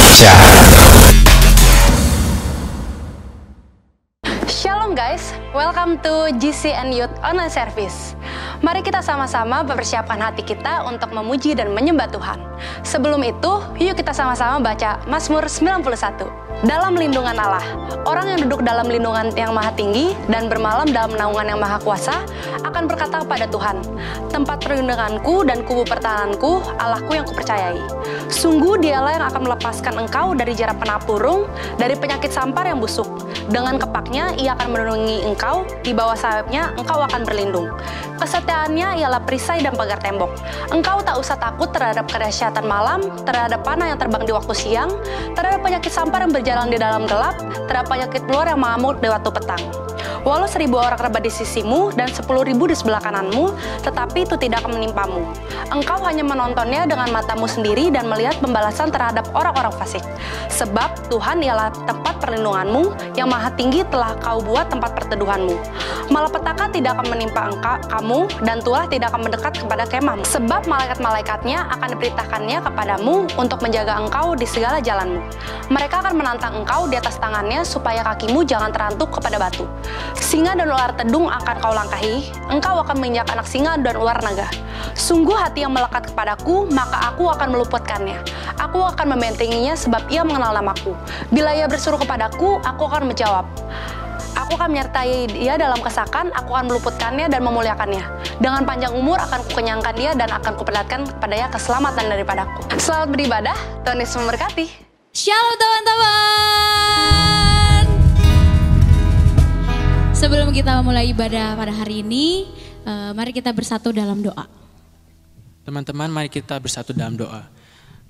Indonesia. Shalom guys, welcome to GCN Youth Online Service. Mari kita sama-sama mempersiapkan hati kita untuk memuji dan menyembah Tuhan. Sebelum itu, yuk kita sama-sama baca Mazmur 91. Dalam lindungan Allah, orang yang duduk dalam lindungan yang maha tinggi dan bermalam dalam naungan yang maha kuasa akan berkata kepada Tuhan, tempat perlindunganku dan kubu pertahananku, Allahku yang kupercayai. Sungguh dialah yang akan melepaskan engkau dari jerat penapurung, dari penyakit sampar yang busuk. Dengan kepaknya ia akan melindungi engkau, di bawah sayapnya engkau akan berlindung. Kesetiaannya ialah perisai dan pagar tembok. Engkau tak usah takut terhadap kedahsyatan malam, terhadap panah yang terbang di waktu siang, terhadap penyakit sampar yang berjalan di dalam gelap, terhadap penyakit ular yang mengamuk di waktu petang. Walau 1000 orang rebah di sisimu dan 10.000 di sebelah kananmu, tetapi itu tidak akan menimpamu. Engkau hanya menontonnya dengan matamu sendiri dan melihat pembalasan terhadap orang-orang fasik. Sebab Tuhan ialah tempat perlindunganmu, yang maha tinggi telah kau buat tempat perteduhanmu. Malapetaka tidak akan menimpa kamu, dan tulah tidak akan mendekat kepada kemahmu. Sebab malaikat-malaikatnya akan diperintahkannya kepadamu untuk menjaga engkau di segala jalanmu. Mereka akan menantang engkau di atas tangannya supaya kakimu jangan terantuk kepada batu. Singa dan ular tedung akan kau langkahi, engkau akan menginjak anak singa dan ular naga. Sungguh hati yang melekat kepadaku, maka aku akan meluputkannya. Aku akan membentenginya sebab ia mengenal namaku. Bila ia berseru kepadaku, aku akan menjawab. Aku akan menyertai dia dalam kesakan, aku akan meluputkannya dan memuliakannya. Dengan panjang umur akan kukenyangkan dia dan akan kuperlihatkan kepadanya keselamatan daripadaku. Selamat beribadah, Tuhan Yesus memberkati. Shalom teman-teman. Sebelum kita memulai ibadah pada hari ini, mari kita bersatu dalam doa. Teman-teman, mari kita bersatu dalam doa.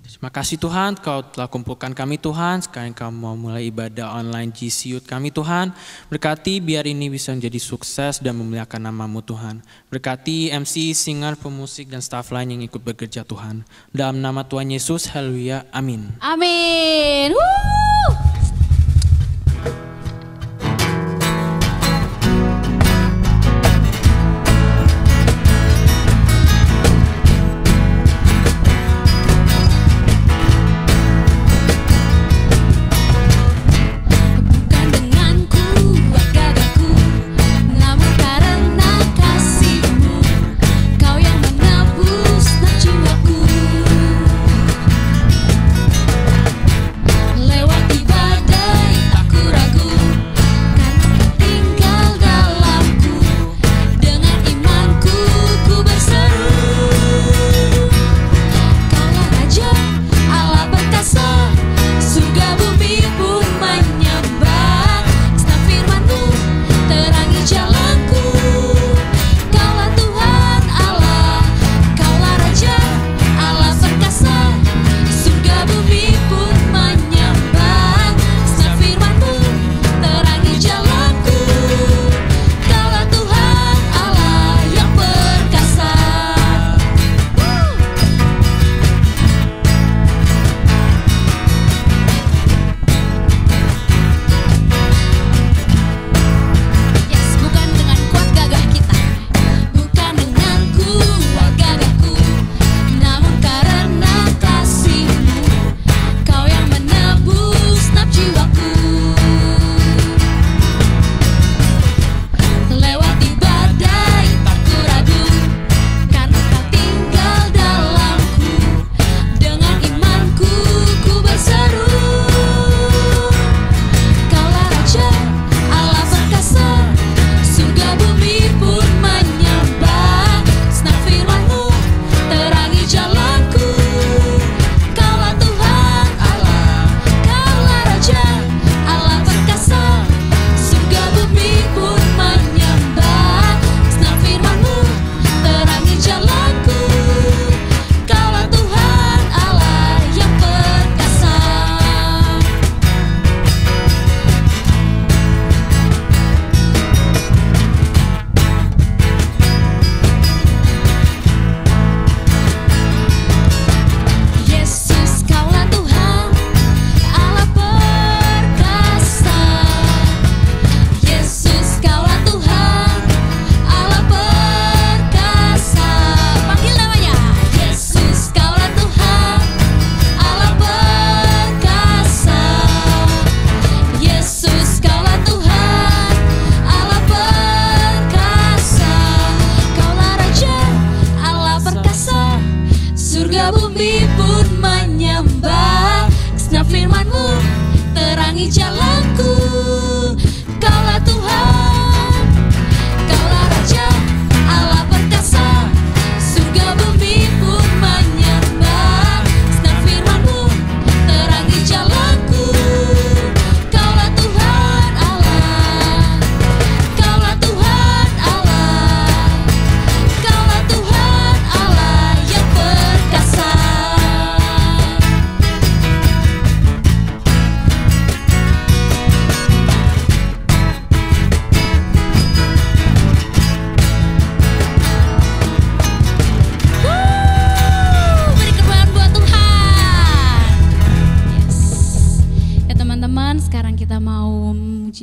Terima kasih Tuhan, Kau telah kumpulkan kami Tuhan. Sekarang Kau mau mulai ibadah online GC Youth kami Tuhan. Berkati biar ini bisa menjadi sukses dan memuliakan nama-Mu Tuhan. Berkati MC, singer, pemusik, dan staf lain yang ikut bekerja Tuhan. Dalam nama Tuhan Yesus, haleluya, amin. Amin. Lewat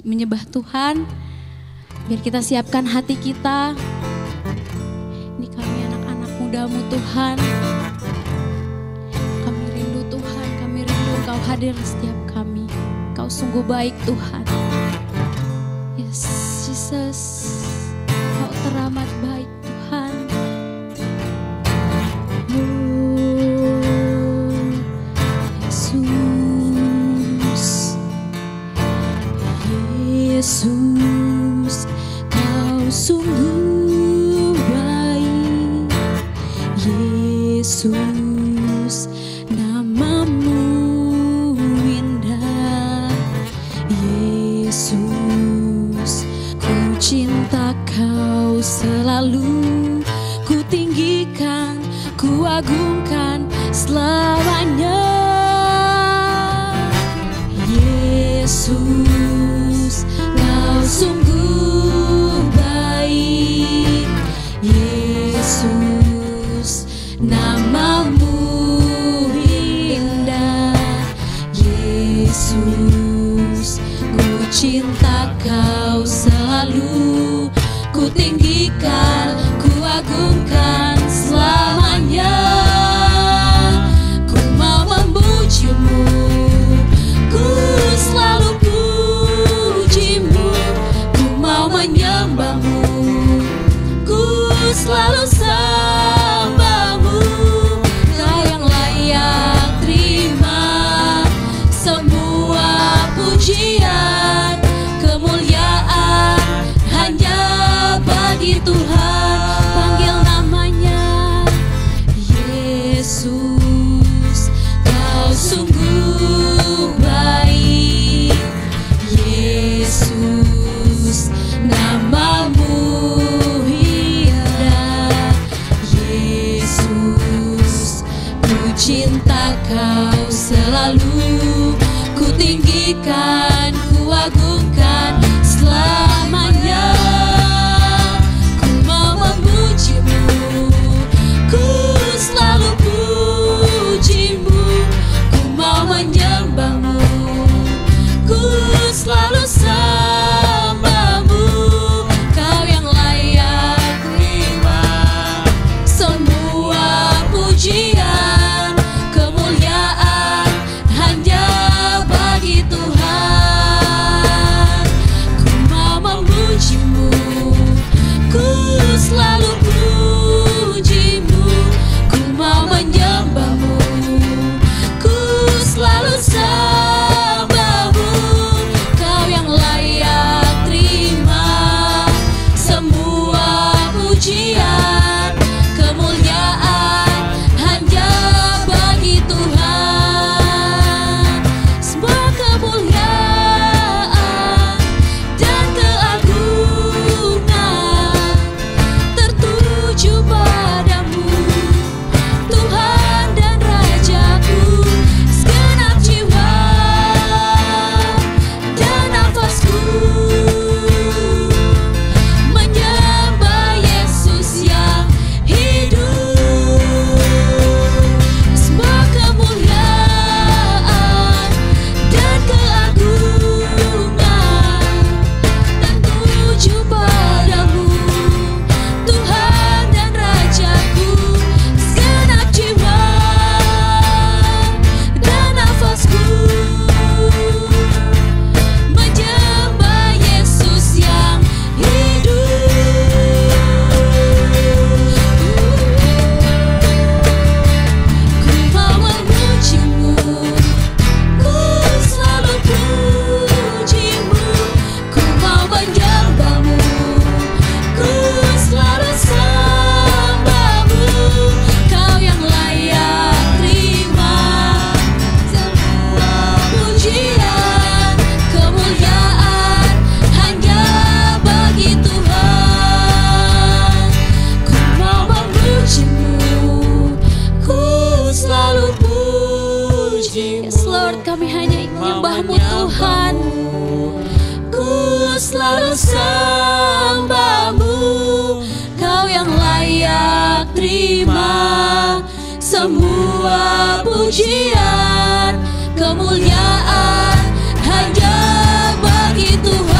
menyembah Tuhan. Biar kita siapkan hati kita. Ini kami anak-anak muda-Mu Tuhan. Kami rindu Tuhan, kami rindu Engkau hadir di setiap kami. Engkau sungguh baik Tuhan. Yes, Jesus, Engkau teramat baik Tuhan. Yesus, Kau sungguh baik. Yesus, nama-Mu indah. Yesus, ku cinta Kau selalu. Ku tinggikan, ku agungkan selamanya. Yesus, Kau sungguh baik. Yesus, nama-Mu indah. Yesus, ku cinta Kau selalu. Ku tinggikan, ku agungkan selamanya. Ku mau memuji-Mu, ku selalu puji-Mu. Ku mau menyembah-Mu, ku selalu sembah-Mu. Kau yang layak terima semua pujian, kemuliaan hanya bagi Tuhan. Panggil namanya Yesus, Kau sungguh baik. Yesus, nama-Mu indah. Yesus, ku cinta Kau selalu. Ku tinggikan, ku agungkan selamanya. Ku mau memuji-Mu, ku selalu puji-Mu. Ku mau menyembah-Mu, ku selalu sembah-Mu. Kau yang layak terima semua pujian, kemuliaan hanya bagi Tuhan. Ku mau memuji-Mu, ku selalu puji-Mu. Ku mau menyembah-Mu, ku selalu sembah-Mu. Kau yang layak terima semua pujian, kemuliaan hanya bagi Tuhan. Semua kemuliaan dan keagungan tertuju padamu, Tuhan dan Rajaku. Segenap jiwa dan nafasku menyembah Yesus yang hidup. Semua kemuliaan dan keagungan tertuju padamu, Tuhan dan Rajaku. Segenap jiwa dan nafasku menyembah Yesus yang hidup. Ku mau memuji-Mu, ku selalu puji-Mu. Ku mau menyembah-Mu, ku selalu sembah-Mu. Kau yang layak terima semua pujian, kemuliaan hanya bagi Tuhan. Ku mau memuji-Mu, ku selalu puji-Mu. Yes Lord, kami hanya ingin menyembah-Mu Tuhan. Ku selalu sembah-Mu. Kau yang layak terima semua pujian, kemuliaan hanya bagi Tuhan.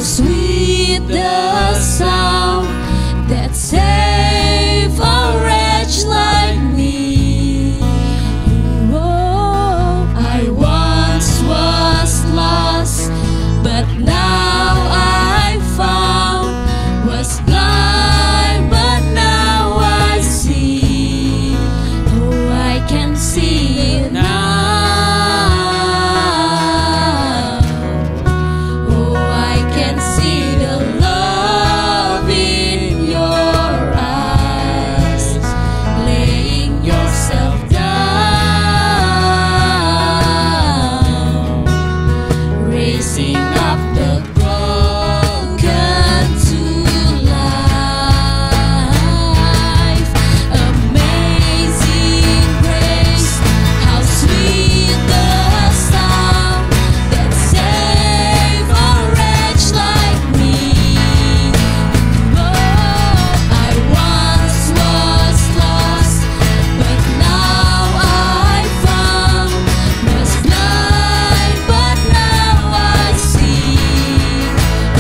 sweet the sound that saved a wretch like me. Oh, I once was lost, but now I found. Was blind, but now I see. Oh, I can see it now. Oh, I can see the love in your eyes, laying yourself down, raising up the broken to life. Amazing grace, how sweet the sound that saved a wretch like me. Oh, I once was lost, but now I found. Was blind, but now I see.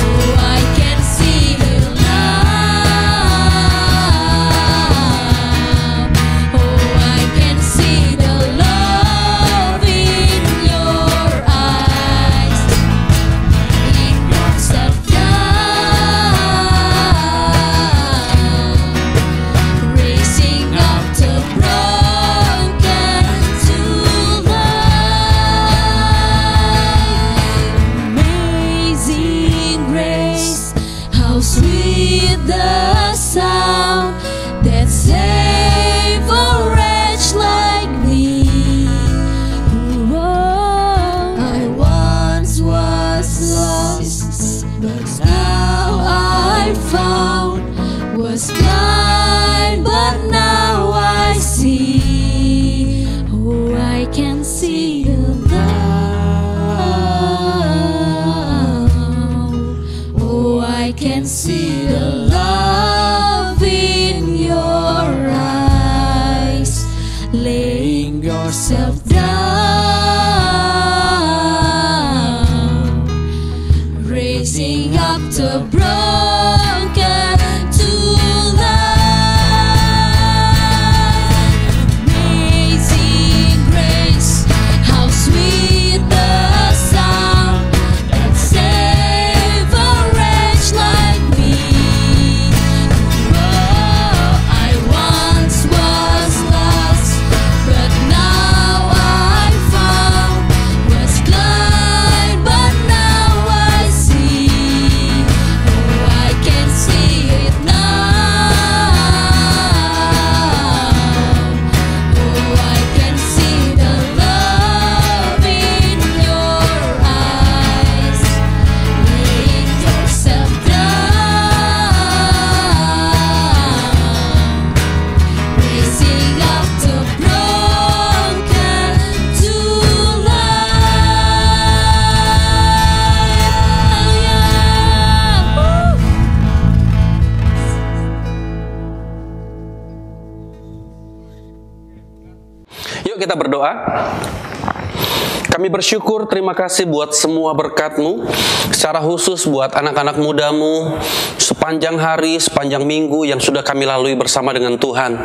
Oh, I can see it now. Oh, I can see the love in your eyes, laying yourself down, raising up the broken to life. Amazing grace, how sweet the sound that saved a wretch like me. Oh, I once was lost, but now I found. Was blind, but now I see. Oh, I can see the love. Oh, I can see the love in your eyes, laying yourself down, raising up the broken to life. Amazing grace, how sweet the sound that saved a wretch like me. Oh, I once was lost, but now I found. Was blind, but now I see. Oh, I can see it now. Oh, I can see the love in your eyes, laying yourself down, raising up the broken to life. Yuk kita berdoa. Kami bersyukur, terima kasih buat semua berkat-Mu, secara khusus buat anak-anak muda-Mu, sepanjang hari, sepanjang minggu yang sudah kami lalui bersama dengan Tuhan.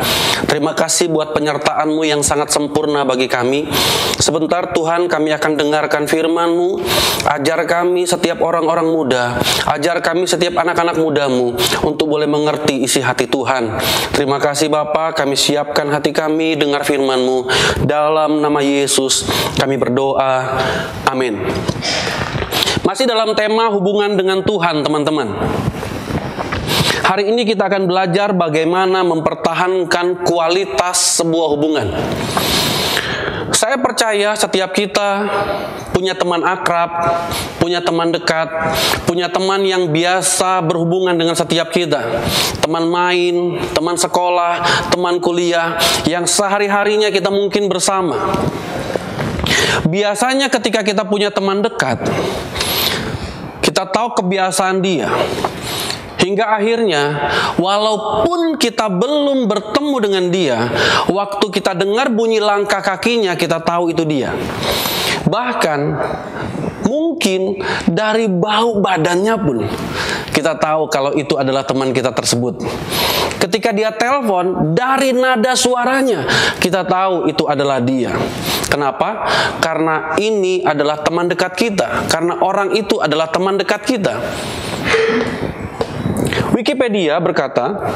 Terima kasih buat penyertaan-Mu yang sangat sempurna bagi kami. Sebentar Tuhan, kami akan dengarkan firman-Mu. Ajar kami setiap orang-orang muda, ajar kami setiap anak-anak muda-Mu untuk boleh mengerti isi hati Tuhan. Terima kasih Bapa, kami siapkan hati kami dengar firman-Mu. Dalam nama Yesus kami berdoa. Amin. Masih dalam tema hubungan dengan Tuhan, teman-teman. Hari ini kita akan belajar bagaimana mempertahankan kualitas sebuah hubungan. Saya percaya setiap kita punya teman akrab, punya teman dekat, punya teman yang biasa berhubungan dengan setiap kita. Teman main, teman sekolah, teman kuliah, yang sehari-harinya kita mungkin bersama. Biasanya ketika kita punya teman dekat, kita tahu kebiasaan dia. Hingga akhirnya, walaupun kita belum bertemu dengan dia, waktu kita dengar bunyi langkah kakinya, kita tahu itu dia. Bahkan, Mungkin dari bau badannya pun kita tahu kalau itu adalah teman kita tersebut. Ketika dia telepon, dari nada suaranya kita tahu itu adalah dia. Kenapa? Karena ini adalah teman dekat kita. Karena orang itu adalah teman dekat kita. Wikipedia berkata,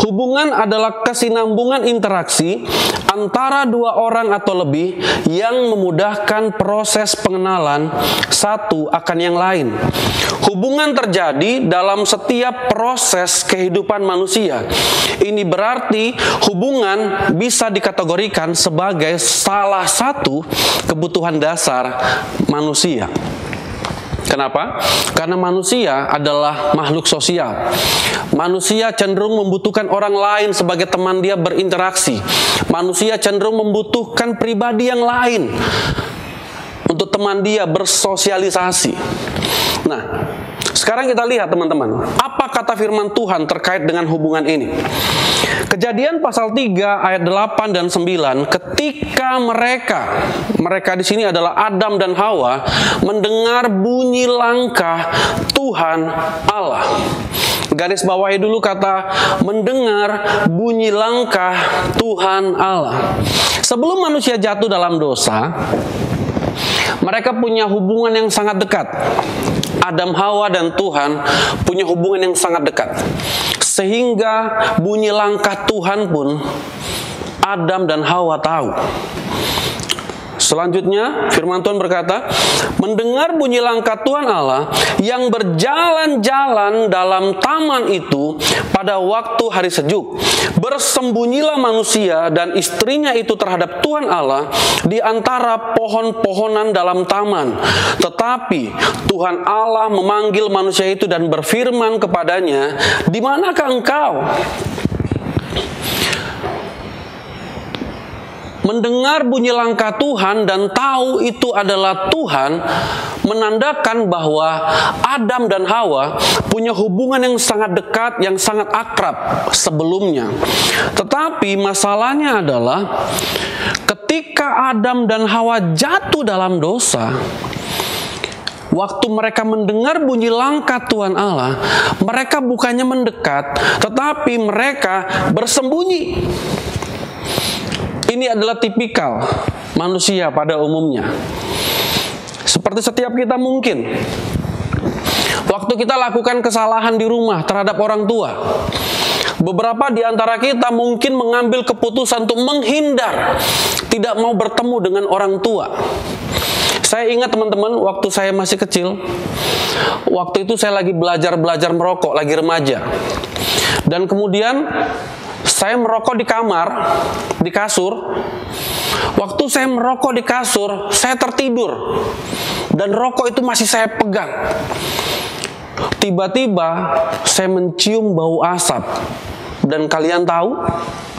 hubungan adalah kesinambungan interaksi antara dua orang atau lebih yang memudahkan proses pengenalan satu akan yang lain. Hubungan terjadi dalam setiap proses kehidupan manusia. Ini berarti hubungan bisa dikategorikan sebagai salah satu kebutuhan dasar manusia. Kenapa? Karena manusia adalah makhluk sosial. Manusia cenderung membutuhkan orang lain sebagai teman dia berinteraksi. Manusia cenderung membutuhkan pribadi yang lain untuk teman dia bersosialisasi. Nah, sekarang kita lihat teman-teman, apa kata firman Tuhan terkait dengan hubungan ini. Kejadian pasal 3 ayat 8 dan 9, ketika mereka di sini adalah Adam dan Hawa, mendengar bunyi langkah Tuhan Allah. Garis bawahi dulu kata mendengar bunyi langkah Tuhan Allah. Sebelum manusia jatuh dalam dosa, mereka punya hubungan yang sangat dekat. Adam, Hawa, dan Tuhan punya hubungan yang sangat dekat. Sehingga bunyi langkah Tuhan pun Adam dan Hawa tahu. Selanjutnya firman Tuhan berkata, mendengar bunyi langkah Tuhan Allah yang berjalan-jalan dalam taman itu pada waktu hari sejuk. Bersembunyilah manusia dan istrinya itu terhadap Tuhan Allah di antara pohon-pohonan dalam taman. Tetapi Tuhan Allah memanggil manusia itu dan berfirman kepadanya, "Di manakah engkau?" Mendengar bunyi langkah Tuhan dan tahu itu adalah Tuhan menandakan bahwa Adam dan Hawa punya hubungan yang sangat dekat, yang sangat akrab sebelumnya. Tetapi masalahnya adalah ketika Adam dan Hawa jatuh dalam dosa, waktu mereka mendengar bunyi langkah Tuhan Allah, mereka bukannya mendekat, tetapi mereka bersembunyi. Ini adalah tipikal manusia pada umumnya. Seperti setiap kita mungkin. Waktu kita lakukan kesalahan di rumah terhadap orang tua, beberapa di antara kita mungkin mengambil keputusan untuk menghindar, tidak mau bertemu dengan orang tua. Saya ingat teman-teman, waktu saya masih kecil, waktu itu saya lagi belajar merokok, lagi remaja. Dan kemudian saya merokok di kamar, di kasur. Waktu saya merokok di kasur, saya tertidur. Dan rokok itu masih saya pegang. Tiba-tiba saya mencium bau asap. Dan kalian tahu,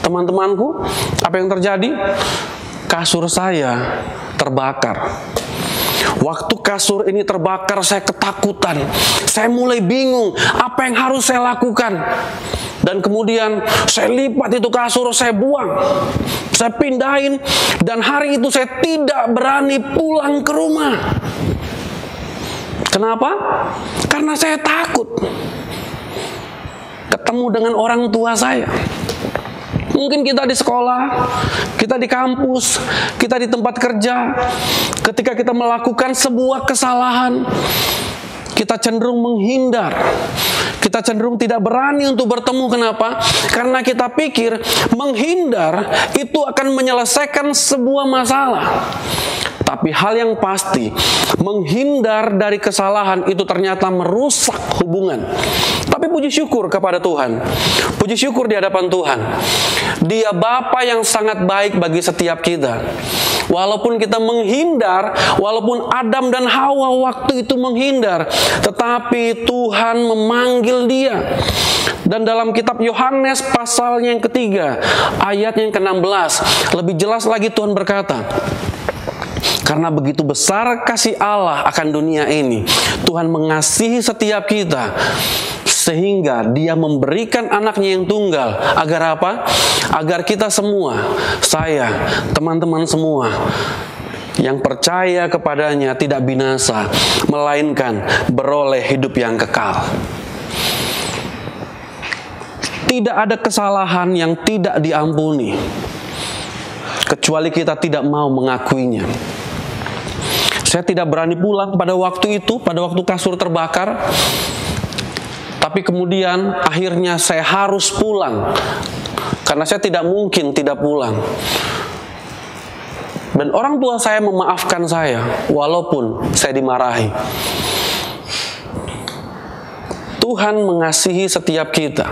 teman-temanku, apa yang terjadi? Kasur saya terbakar. Waktu kasur ini terbakar, saya ketakutan. Saya mulai bingung, apa yang harus saya lakukan? Dan kemudian saya lipat itu kasur, saya buang, saya pindahin, dan hari itu saya tidak berani pulang ke rumah. Kenapa? Karena saya takut ketemu dengan orang tua saya. Mungkin kita di sekolah, kita di kampus, kita di tempat kerja, ketika kita melakukan sebuah kesalahan, kita cenderung menghindar. Kita cenderung tidak berani untuk bertemu. Kenapa? Karena kita pikir menghindar itu akan menyelesaikan sebuah masalah. Tapi hal yang pasti, menghindar dari kesalahan itu ternyata merusak hubungan. Tapi puji syukur kepada Tuhan. Puji syukur di hadapan Tuhan. Dia Bapa yang sangat baik bagi setiap kita. Walaupun kita menghindar, walaupun Adam dan Hawa waktu itu menghindar, tetapi Tuhan memanggil dia. Dan dalam kitab Yohanes pasal yang ketiga, ayat yang ke-16, lebih jelas lagi Tuhan berkata, karena begitu besar kasih Allah akan dunia ini, Tuhan mengasihi setiap kita, sehingga Dia memberikan anaknya yang tunggal. Agar apa? Agar kita semua, saya, teman-teman semua, yang percaya kepadanya tidak binasa, melainkan beroleh hidup yang kekal. Tidak ada kesalahan yang tidak diampuni, kecuali kita tidak mau mengakuinya. Saya tidak berani pulang pada waktu itu, pada waktu kasur terbakar. Tapi kemudian akhirnya saya harus pulang, karena saya tidak mungkin tidak pulang. Dan orang tua saya memaafkan saya, walaupun saya dimarahi. Tuhan mengasihi setiap kita.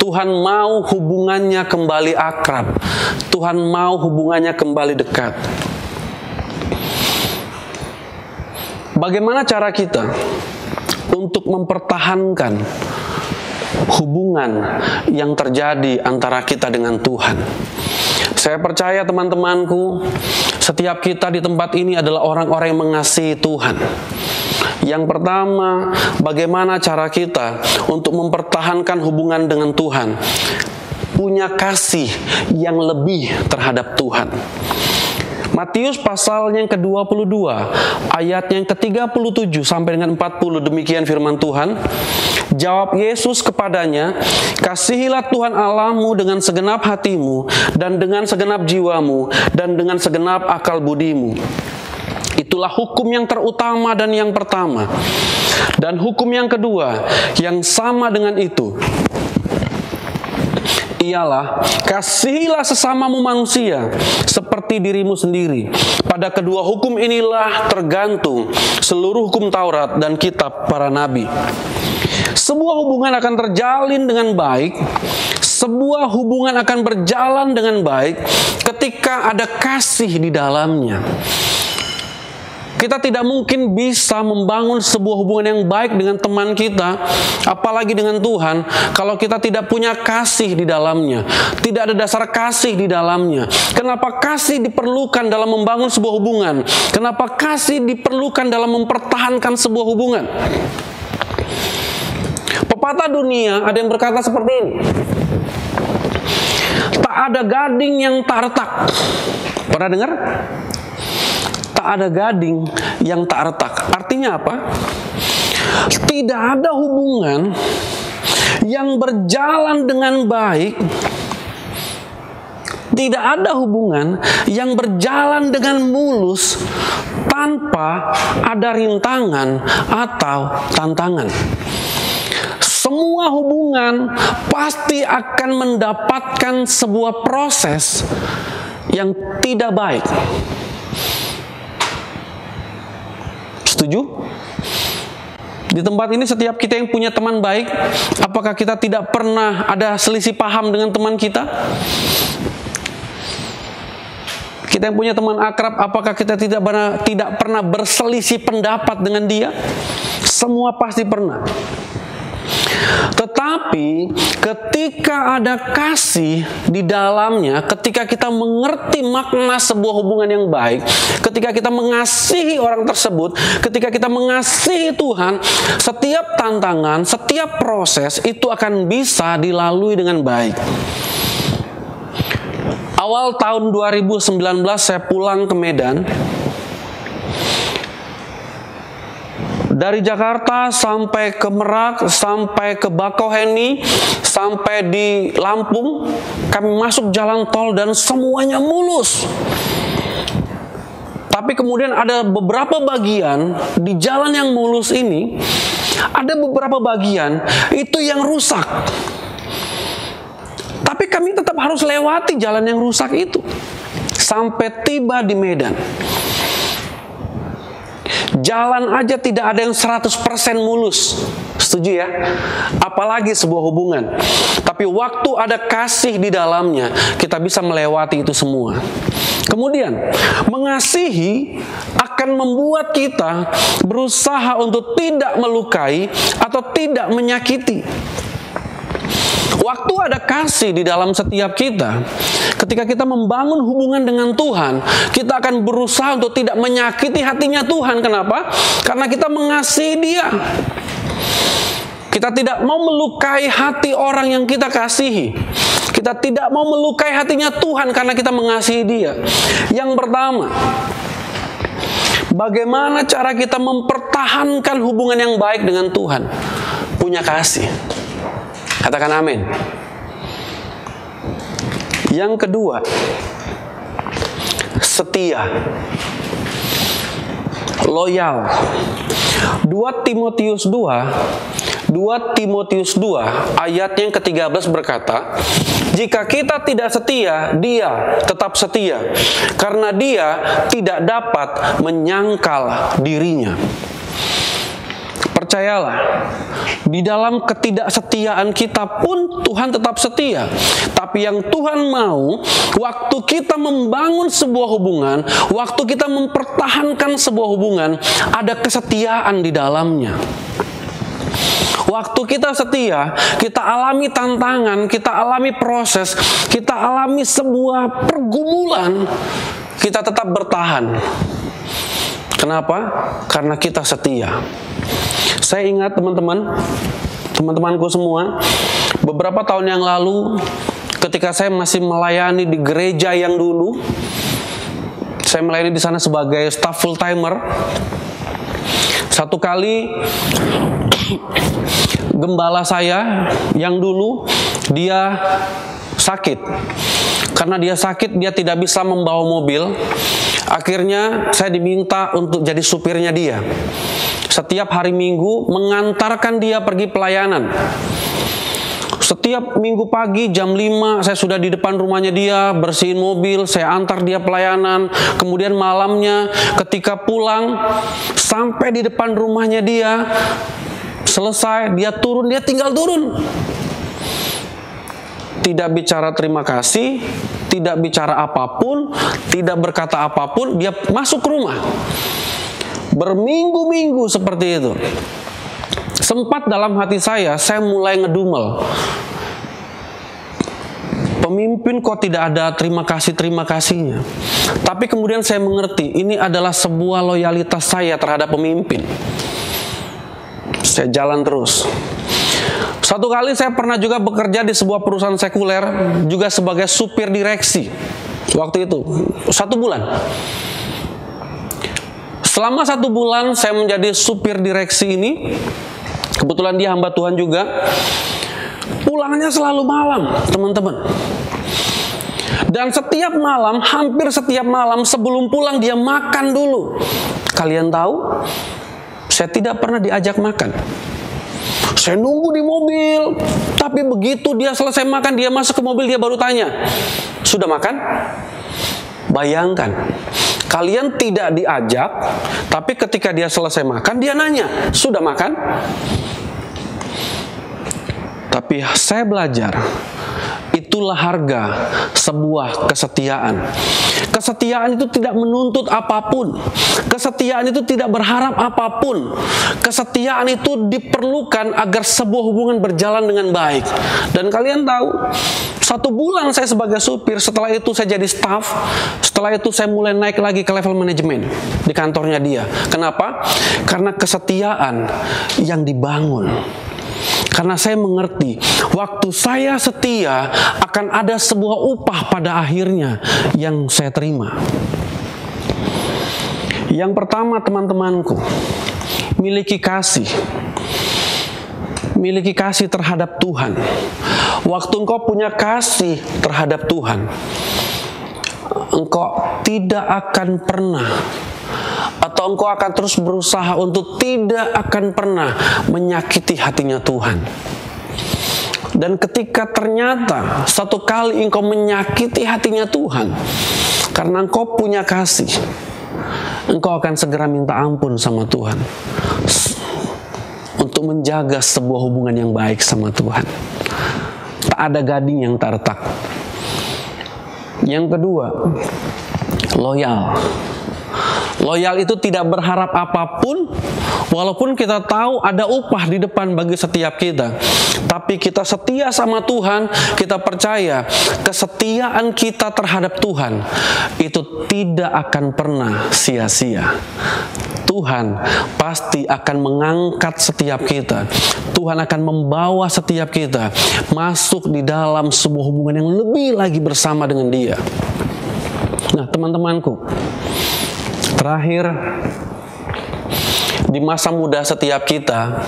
Tuhan mau hubungannya kembali akrab. Tuhan mau hubungannya kembali dekat. Bagaimana cara kita untuk mempertahankan hubungan yang terjadi antara kita dengan Tuhan? Saya percaya teman-temanku, setiap kita di tempat ini adalah orang-orang yang mengasihi Tuhan. Yang pertama, bagaimana cara kita untuk mempertahankan hubungan dengan Tuhan? Punya kasih yang lebih terhadap Tuhan. Matius pasal yang ke-22, ayat yang ke-37 sampai dengan 40, demikian firman Tuhan. Jawab Yesus kepadanya, kasihilah Tuhan Allahmu dengan segenap hatimu, dan dengan segenap jiwamu, dan dengan segenap akal budimu. Itulah hukum yang terutama dan yang pertama. Dan hukum yang kedua, yang sama dengan itu, ialah kasihilah sesamamu manusia seperti dirimu sendiri. Pada kedua hukum inilah tergantung seluruh hukum Taurat dan kitab para nabi. Sebuah hubungan akan terjalin dengan baik, sebuah hubungan akan berjalan dengan baik ketika ada kasih di dalamnya. Kita tidak mungkin bisa membangun sebuah hubungan yang baik dengan teman kita, apalagi dengan Tuhan, kalau kita tidak punya kasih di dalamnya. Tidak ada dasar kasih di dalamnya. Kenapa kasih diperlukan dalam membangun sebuah hubungan? Kenapa kasih diperlukan dalam mempertahankan sebuah hubungan? Pepatah dunia ada yang berkata seperti ini: tak ada gading yang tak retak. Pernah dengar? Tak ada gading yang tak retak. Artinya apa? Tidak ada hubungan yang berjalan dengan baik, tidak ada hubungan yang berjalan dengan mulus tanpa ada rintangan atau tantangan. Semua hubungan pasti akan mendapatkan sebuah proses yang tidak baik. Setuju? Di tempat ini setiap kita yang punya teman baik, apakah kita tidak pernah ada selisih paham dengan teman kita? Kita yang punya teman akrab, apakah kita tidak pernah berselisih pendapat dengan dia? Semua pasti pernah. Tetapi ketika ada kasih di dalamnya, ketika kita mengerti makna sebuah hubungan yang baik, ketika kita mengasihi orang tersebut, ketika kita mengasihi Tuhan, setiap tantangan, setiap proses itu akan bisa dilalui dengan baik. Awal tahun 2019 saya pulang ke Medan. Dari Jakarta sampai ke Merak, sampai ke Bakauheni, sampai di Lampung, kami masuk jalan tol dan semuanya mulus. Tapi kemudian ada beberapa bagian di jalan yang mulus ini, ada beberapa bagian itu yang rusak. Tapi kami tetap harus lewati jalan yang rusak itu sampai tiba di Medan. Jalan aja tidak ada yang 100% mulus. Setuju ya? Apalagi sebuah hubungan. Tapi waktu ada kasih di dalamnya, kita bisa melewati itu semua. Kemudian, mengasihi akan membuat kita berusaha untuk tidak melukai atau tidak menyakiti. Waktu ada kasih di dalam setiap kita, ketika kita membangun hubungan dengan Tuhan, kita akan berusaha untuk tidak menyakiti hatinya Tuhan. Kenapa? Karena kita mengasihi Dia. Kita tidak mau melukai hati orang yang kita kasihi. Kita tidak mau melukai hatinya Tuhan karena kita mengasihi Dia. Yang pertama, Bagaimana cara kita mempertahankan hubungan yang baik dengan Tuhan? Punya kasih. Katakan amin. Yang kedua, setia, loyal. 2 Timotius 2 ayat yang ke-13 berkata, jika kita tidak setia, dia tetap setia, karena dia tidak dapat menyangkal dirinya. Percayalah, di dalam ketidaksetiaan kita pun Tuhan tetap setia. Tapi yang Tuhan mau, waktu kita membangun sebuah hubungan, waktu kita mempertahankan sebuah hubungan, ada kesetiaan di dalamnya. Waktu kita setia, kita alami tantangan, kita alami proses, kita alami sebuah pergumulan, kita tetap bertahan. Kenapa? Karena kita setia. Saya ingat teman-temanku semua, beberapa tahun yang lalu, ketika saya masih melayani di gereja yang dulu, saya melayani di sana sebagai staff full timer. Satu kali gembala saya yang dulu, dia sakit. Karena dia sakit, dia tidak bisa membawa mobil. Akhirnya saya diminta untuk jadi supirnya dia. Setiap hari Minggu mengantarkan dia pergi pelayanan. Setiap Minggu pagi jam 5 saya sudah di depan rumahnya dia, bersihin mobil, saya antar dia pelayanan. Kemudian malamnya ketika pulang, sampai di depan rumahnya dia, selesai, dia turun, dia tinggal turun. Tidak bicara terima kasih, tidak bicara apapun, tidak berkata apapun, dia masuk ke rumah. Berminggu-minggu seperti itu. Sempat dalam hati saya mulai ngedumel. Pemimpin kok tidak ada terima kasihnya. Tapi kemudian saya mengerti, ini adalah sebuah loyalitas saya terhadap pemimpin. Saya jalan terus. Satu kali saya pernah juga bekerja di sebuah perusahaan sekuler, juga sebagai supir direksi. Waktu itu, 1 bulan. Selama 1 bulan saya menjadi supir direksi ini, kebetulan dia hamba Tuhan juga, pulangnya selalu malam, teman-teman. Dan setiap malam, hampir setiap malam sebelum pulang dia makan dulu. Kalian tahu, saya tidak pernah diajak makan. Saya nunggu di mobil, tapi begitu dia selesai makan, dia masuk ke mobil, dia baru tanya, sudah makan? Bayangkan, kalian tidak diajak, tapi ketika dia selesai makan, dia nanya, sudah makan? Tapi saya belajar, itulah harga sebuah kesetiaan. Kesetiaan itu tidak menuntut apapun. Kesetiaan itu tidak berharap apapun. Kesetiaan itu diperlukan agar sebuah hubungan berjalan dengan baik. Dan kalian tahu, 1 bulan saya sebagai supir, setelah itu saya jadi staff, setelah itu saya mulai naik lagi ke level manajemen di kantornya dia. Kenapa? Karena kesetiaan yang dibangun. Karena saya mengerti, waktu saya setia akan ada sebuah upah pada akhirnya yang saya terima. Yang pertama, teman-temanku, miliki kasih. Miliki kasih terhadap Tuhan. Waktu engkau punya kasih terhadap Tuhan, engkau tidak akan pernah, atau engkau akan terus berusaha untuk tidak akan pernah menyakiti hatinya Tuhan. Dan ketika ternyata satu kali engkau menyakiti hatinya Tuhan, karena engkau punya kasih, engkau akan segera minta ampun sama Tuhan untuk menjaga sebuah hubungan yang baik sama Tuhan. Tak ada gading yang tak retak. Yang kedua, loyal. Loyal itu tidak berharap apapun, walaupun kita tahu ada upah di depan bagi setiap kita. Tapi kita setia sama Tuhan, kita percaya kesetiaan kita terhadap Tuhan itu tidak akan pernah sia-sia. Tuhan pasti akan mengangkat setiap kita. Tuhan akan membawa setiap kita masuk di dalam sebuah hubungan yang lebih lagi bersama dengan Dia. Nah, teman-temanku, Terakhir, di masa muda setiap kita,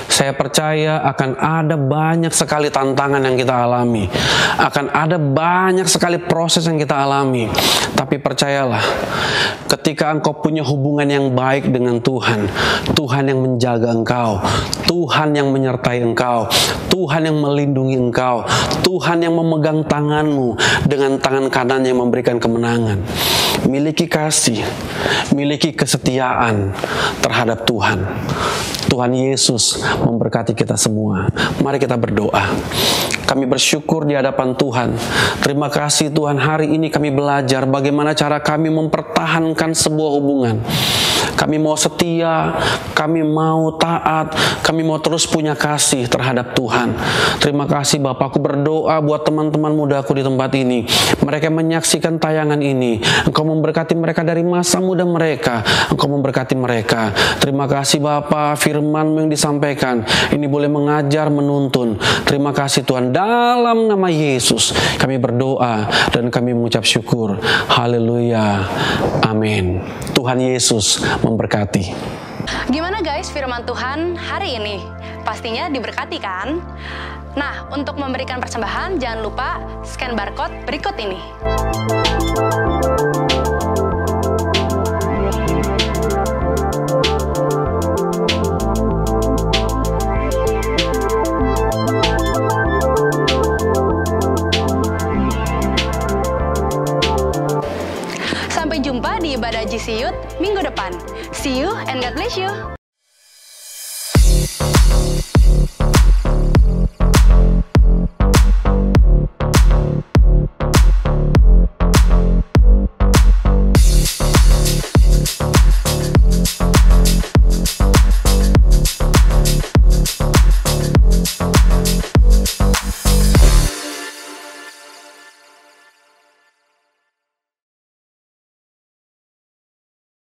saya percaya akan ada banyak sekali tantangan yang kita alami. Akan ada banyak sekali proses yang kita alami. Tapi percayalah, ketika engkau punya hubungan yang baik dengan Tuhan, Tuhan yang menjaga engkau, Tuhan yang menyertai engkau, Tuhan yang melindungi engkau, Tuhan yang memegang tanganmu dengan tangan kanan yang memberikan kemenangan. Miliki kasih, miliki kesetiaan terhadap Tuhan. Tuhan Yesus memberkati kita semua. Mari kita berdoa. Kami bersyukur di hadapan Tuhan. Terima kasih Tuhan, hari ini kami belajar bagaimana cara kami mempertahankan sebuah hubungan. Kami mau setia, kami mau taat, kami mau terus punya kasih terhadap Tuhan. Terima kasih Bapakku, berdoa buat teman-teman mudaku di tempat ini. Mereka menyaksikan tayangan ini. Engkau memberkati mereka dari masa muda mereka. Engkau memberkati mereka. Terima kasih Bapa, firman-Mu yang disampaikan ini boleh mengajar, menuntun. Terima kasih Tuhan, dalam nama Yesus kami berdoa dan kami mengucap syukur. Haleluya. Amin. Tuhan Yesus memberkati. Gimana guys firman Tuhan hari ini? Pastinya diberkati kan? Nah, untuk memberikan persembahan jangan lupa scan barcode berikut ini. Sampai jumpa di ibadah GC Youth minggu depan. See you and God bless you.